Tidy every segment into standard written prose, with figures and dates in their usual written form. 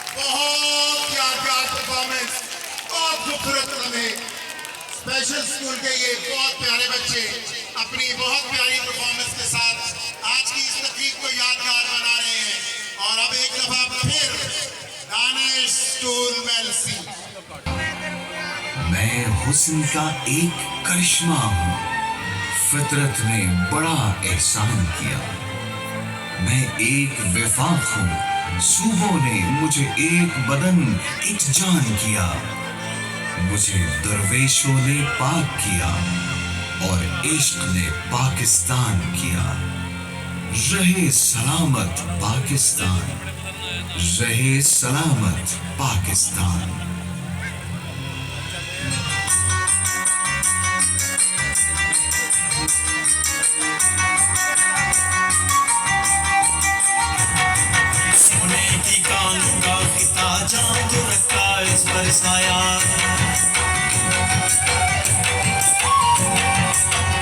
बहुत यादगार परफॉर्मेंस, बहुत खूबसूरत लम्हे। स्पेशल स्कूल के ये बहुत प्यारे बच्चे अपनी बहुत प्यारी परफॉर्मेंस के साथ आज की इस तकरीब को यादगार बना रहे हैं। और अब एक दफा फिर दानिश स्टूल मेलसी। मैं हुस्न का एक करिश्मा हूँ, फितरत ने बड़ा एहसान किया। मैं एक विफाक हूँ, सूबों ने मुझे एक बदन एक जान किया। मुझे दरवेशों ने पाक किया और इश्क ने पाकिस्तान किया। रहे सलामत पाकिस्तान, रहे सलामत पाकिस्तान। सोने की कानों का खिता चांद रखा इस पर साया।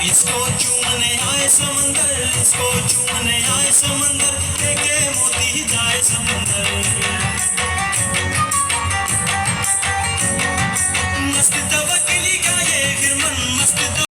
इसको चूमने आए समंदर, इसको चूमने आए समंदर, देखे मोती जाए समंदर।